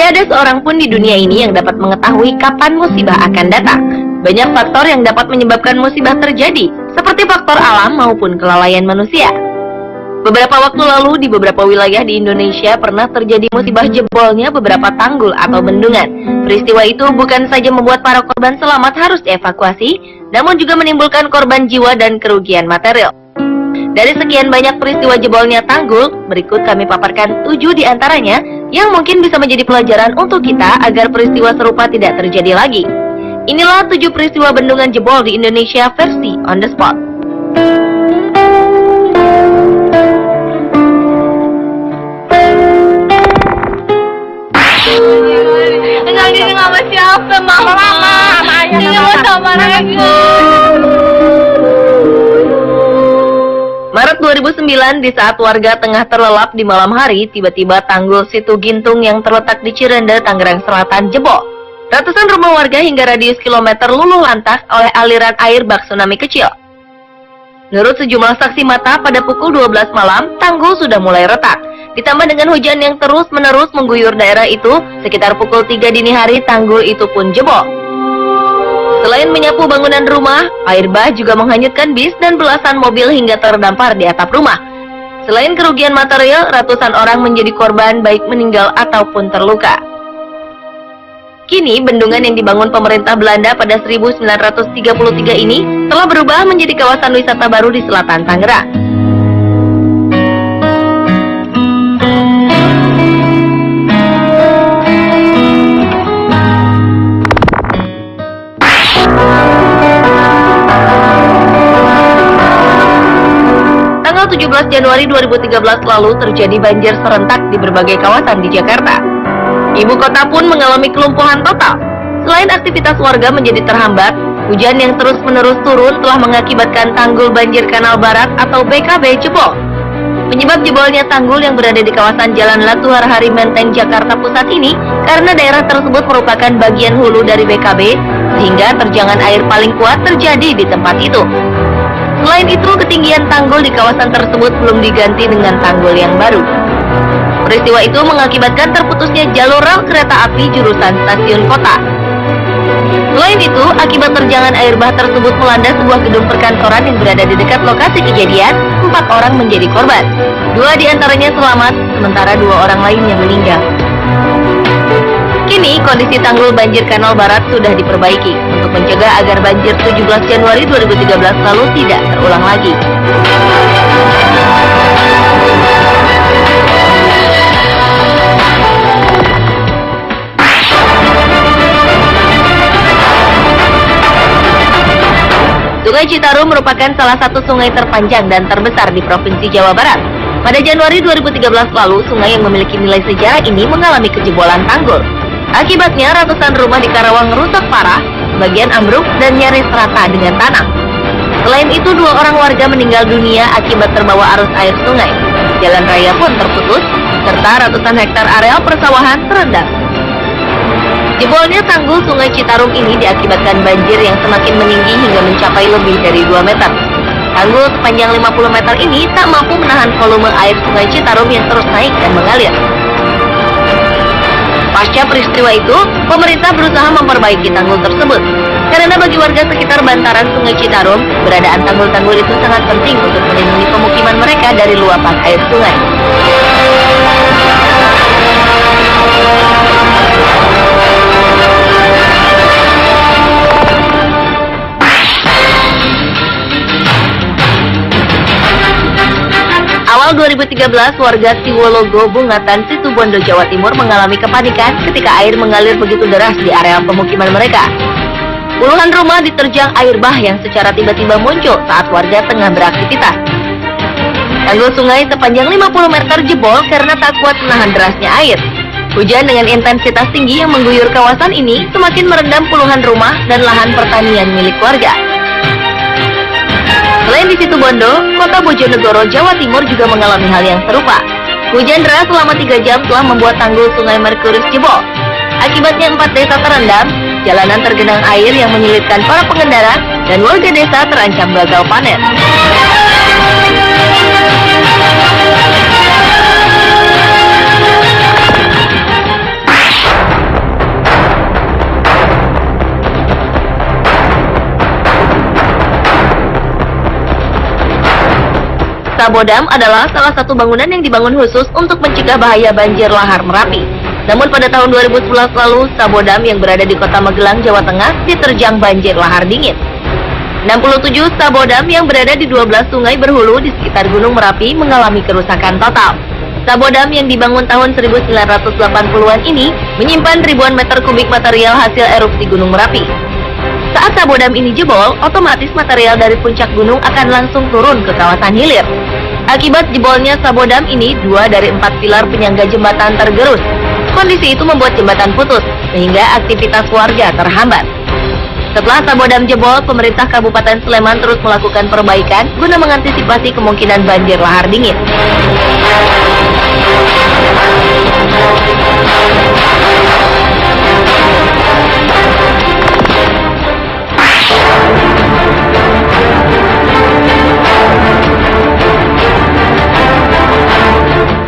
Tiada seorang pun di dunia ini yang dapat mengetahui kapan musibah akan datang. Banyak faktor yang dapat menyebabkan musibah terjadi, seperti faktor alam maupun kelalaian manusia. Beberapa waktu lalu di beberapa wilayah di Indonesia pernah terjadi musibah jebolnya beberapa tanggul atau bendungan. Peristiwa itu bukan saja membuat para korban selamat harus dievakuasi, namun juga menimbulkan korban jiwa dan kerugian material. Dari sekian banyak peristiwa jebolnya tanggul, berikut kami paparkan 7 di antaranya yang mungkin bisa menjadi pelajaran untuk kita agar peristiwa serupa tidak terjadi lagi. Inilah 7 peristiwa bendungan jebol di Indonesia versi on the spot. Ini sama siapa, Mama? Ini mau sama aku. Maret 2009, di saat warga tengah terlelap di malam hari, tiba-tiba tanggul Situ Gintung yang terletak di Cirende, Tangerang Selatan jebol. Ratusan rumah warga hingga radius kilometer luluh lantak oleh aliran air bak tsunami kecil. Menurut sejumlah saksi mata, pada pukul 12 malam, tanggul sudah mulai retak. Ditambah dengan hujan yang terus-menerus mengguyur daerah itu, sekitar pukul 3 dini hari tanggul itu pun jebol. Selain menyapu bangunan rumah, air bah juga menghanyutkan bis dan belasan mobil hingga terdampar di atap rumah. Selain kerugian material, ratusan orang menjadi korban baik meninggal ataupun terluka. Kini, bendungan yang dibangun pemerintah Belanda pada 1933 ini telah berubah menjadi kawasan wisata baru di selatan Tangerang. Tanggal 17 Januari 2013 lalu terjadi banjir serentak di berbagai kawasan di Jakarta. Ibu kota pun mengalami kelumpuhan total. Selain aktivitas warga menjadi terhambat, hujan yang terus-menerus turun telah mengakibatkan tanggul banjir Kanal Barat atau BKB jebol. Penyebab jebolnya tanggul yang berada di kawasan Jalan Latuhar Hari Menteng, Jakarta Pusat ini karena daerah tersebut merupakan bagian hulu dari BKB, sehingga terjangan air paling kuat terjadi di tempat itu. Selain itu, ketinggian tanggul di kawasan tersebut belum diganti dengan tanggul yang baru. Peristiwa itu mengakibatkan terputusnya jalur rel kereta api jurusan stasiun kota. Selain itu, akibat terjangan air bah tersebut melanda sebuah gedung perkantoran yang berada di dekat lokasi kejadian, 4 orang menjadi korban. 2 diantaranya selamat, sementara 2 orang lain yang meninggal. Kini, kondisi tanggul banjir Kanal Barat sudah diperbaiki untuk mencegah agar banjir 17 Januari 2013 lalu tidak terulang lagi. Sungai Citarum merupakan salah satu sungai terpanjang dan terbesar di Provinsi Jawa Barat. Pada Januari 2013 lalu, sungai yang memiliki nilai sejarah ini mengalami kejebolan tanggul. Akibatnya, ratusan rumah di Karawang rusak parah, sebagian ambruk dan nyaris rata dengan tanah. Selain itu, 2 orang warga meninggal dunia akibat terbawa arus air sungai. Jalan raya pun terputus, serta ratusan hektar areal persawahan terendam. Jebolnya tanggul Sungai Citarum ini diakibatkan banjir yang semakin meninggi hingga mencapai lebih dari 2 meter. Tanggul sepanjang 50 meter ini tak mampu menahan volume air Sungai Citarum yang terus naik dan mengalir. Pasca peristiwa itu, pemerintah berusaha memperbaiki tanggul tersebut. Karena bagi warga sekitar bantaran Sungai Citarum, keberadaan tanggul-tanggul itu sangat penting untuk melindungi pemukiman mereka dari luapan air sungai. Awal 2013, warga Siwologo, Bungatan, Situbondo, Jawa Timur mengalami kepanikan ketika air mengalir begitu deras di area pemukiman mereka. Puluhan rumah diterjang air bah yang secara tiba-tiba muncul saat warga tengah beraktivitas. Tanggul sungai sepanjang 50 meter jebol karena tak kuat menahan derasnya air. Hujan dengan intensitas tinggi yang mengguyur kawasan ini semakin merendam puluhan rumah dan lahan pertanian milik warga. Selain di Situbondo, kota Bojonegoro, Jawa Timur juga mengalami hal yang serupa. Hujan deras selama 3 jam telah membuat tanggul Sungai Merkuris jebol. Akibatnya 4 desa terendam, jalanan tergenang air yang menyulitkan para pengendara, dan warga desa terancam gagal panen. Sabodam adalah salah satu bangunan yang dibangun khusus untuk mencegah bahaya banjir lahar Merapi. Namun pada tahun 2011 lalu, Sabodam yang berada di kota Magelang, Jawa Tengah diterjang banjir lahar dingin. 67 Sabodam yang berada di 12 sungai berhulu di sekitar Gunung Merapi mengalami kerusakan total. Sabodam yang dibangun tahun 1980-an ini menyimpan ribuan meter kubik material hasil erupsi Gunung Merapi. Saat Sabodam ini jebol, otomatis material dari puncak gunung akan langsung turun ke kawasan hilir. Akibat jebolnya Sabodam ini, 2 dari 4 pilar penyangga jembatan tergerus. Kondisi itu membuat jembatan putus, sehingga aktivitas warga terhambat. Setelah Sabodam jebol, pemerintah Kabupaten Sleman terus melakukan perbaikan guna mengantisipasi kemungkinan banjir lahar dingin.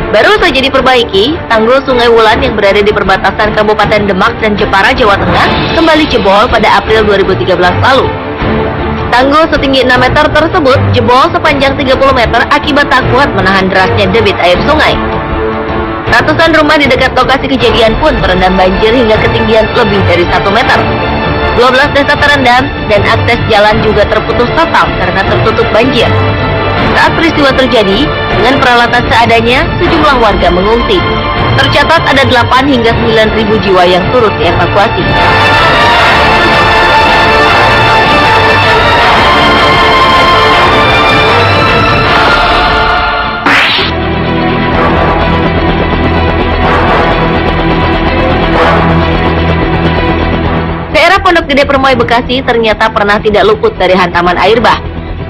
Baru saja diperbaiki, tanggul Sungai Wulan yang berada di perbatasan Kabupaten Demak dan Jepara, Jawa Tengah, kembali jebol pada April 2013 lalu. Tanggul setinggi 6 meter tersebut jebol sepanjang 30 meter akibat tak kuat menahan derasnya debit air sungai. Ratusan rumah di dekat lokasi kejadian pun terendam banjir hingga ketinggian lebih dari 1 meter. 12 desa terendam dan akses jalan juga terputus total karena tertutup banjir. Saat peristiwa terjadi, dengan peralatan seadanya, sejumlah warga mengungsi. Tercatat ada 8 hingga 9.000 jiwa yang turut dievakuasi. Daerah Pondok Gede Permai, Bekasi ternyata pernah tidak luput dari hantaman air bah.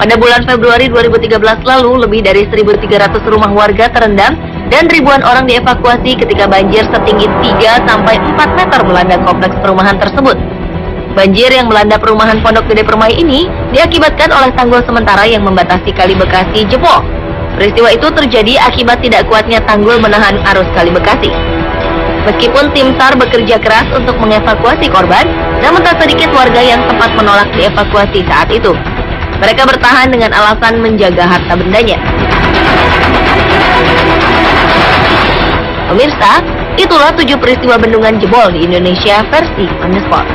Pada bulan Februari 2013 lalu, lebih dari 1.300 rumah warga terendam dan ribuan orang dievakuasi ketika banjir setinggi 3-4 meter melanda kompleks perumahan tersebut. Banjir yang melanda perumahan Pondok Gede Permai ini diakibatkan oleh tanggul sementara yang membatasi Kali Bekasi jebol. Peristiwa itu terjadi akibat tidak kuatnya tanggul menahan arus Kali Bekasi. Meskipun tim SAR bekerja keras untuk mengevakuasi korban, namun tak sedikit warga yang sempat menolak dievakuasi saat itu. Mereka bertahan dengan alasan menjaga harta bendanya. Pemirsa, itulah 7 peristiwa bendungan jebol di Indonesia versi On The Spot.